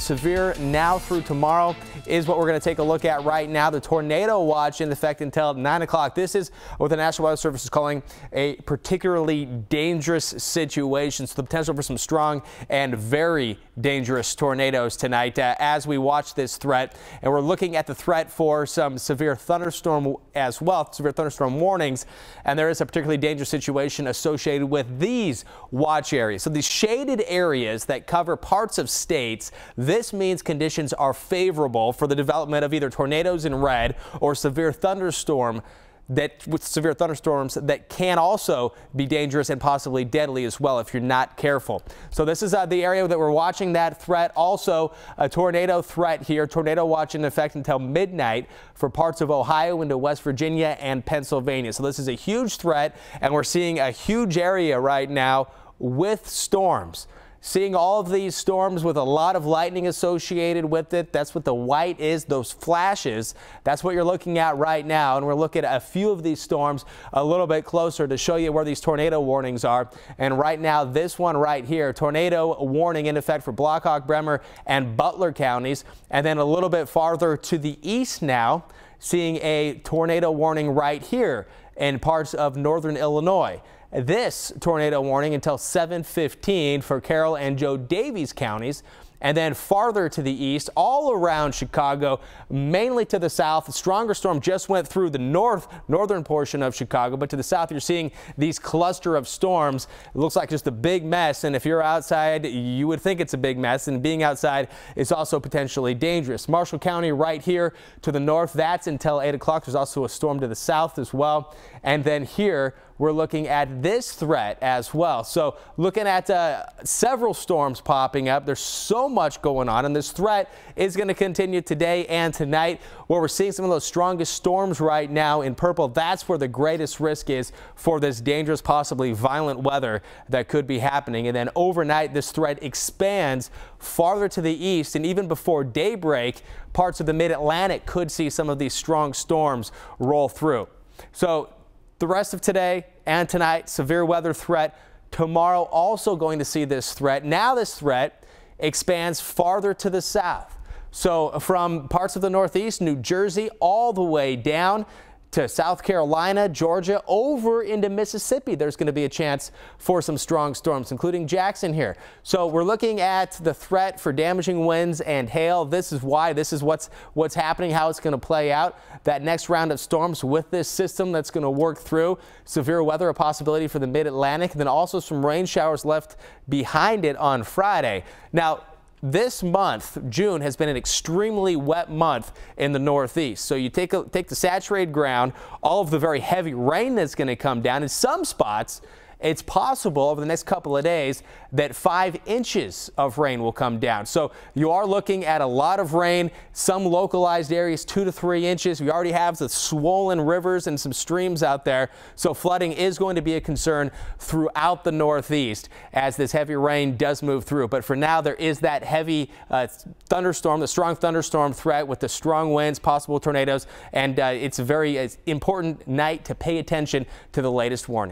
Severe now through tomorrow is what we're going to take a look at right now. The tornado watch in effect until 9 o'clock. This is what the National Weather Service is calling a particularly dangerous situation. So the potential for some strong and very dangerous tornadoes tonight as we watch this threat. And we're looking at the threat for some severe thunderstorm as well, severe thunderstorm warnings. And there is a particularly dangerous situation associated with these watch areas. So these shaded areas that cover parts of states, this means conditions are favorable for the development of either tornadoes in red or severe thunderstorms that can also be dangerous and possibly deadly as well if you're not careful. So this is the area that we're watching that threat. Also a tornado threat here. Tornado watch in effect until midnight for parts of Ohio into West Virginia and Pennsylvania. So this is a huge threat, and we're seeing a huge area right now with storms. Seeing all of these storms with a lot of lightning associated with it. That's what the white is, those flashes. That's what you're looking at right now. And we're looking at a few of these storms a little bit closer to show you where these tornado warnings are. And right now, this one right here, tornado warning in effect for Blackhawk, Bremer, and Butler counties. And then a little bit farther to the east now, seeing a tornado warning right here in parts of northern Illinois. This tornado warning until 7:15 for Carroll and Joe Davies counties. And then farther to the east, all around Chicago, mainly to the south. A stronger storm just went through the northern portion of Chicago, but to the south, you're seeing these cluster of storms. It looks like just a big mess, and if you're outside, you would think it's a big mess, and being outside is also potentially dangerous. Marshall County right here to the north, that's until 8 o'clock. There's also a storm to the south as well. And then here, we're looking at this threat as well. So looking at several storms popping up. There's so much going on, and this threat is going to continue today and tonight, where we're seeing some of those strongest storms right now in purple. That's where the greatest risk is for this dangerous, possibly violent weather that could be happening. And then overnight, this threat expands farther to the east, and even before daybreak, parts of the mid-Atlantic could see some of these strong storms roll through. So the rest of today and tonight, severe weather threat. Tomorrow also going to see this threat. Now this threat expands farther to the south. So from parts of the northeast, New Jersey, all the way down to South Carolina, Georgia, over into Mississippi, there's going to be a chance for some strong storms, including Jackson here. So we're looking at the threat for damaging winds and hail. This is what's happening, how it's going to play out. That next round of storms with this system that's going to work through. Severe weather, a possibility for the mid-Atlantic, and then also some rain showers left behind it on Friday. Now, this month, June, has been an extremely wet month in the Northeast. So you take the saturated ground, all of the very heavy rain that's going to come down. In some spots, it's possible over the next couple of days that 5 inches of rain will come down. So you are looking at a lot of rain, some localized areas 2 to 3 inches. We already have the swollen rivers and some streams out there. So flooding is going to be a concern throughout the Northeast as this heavy rain does move through. But for now, there is that heavy thunderstorm, the strong thunderstorm threat with the strong winds, possible tornadoes. And it's a very important night to pay attention to the latest warning.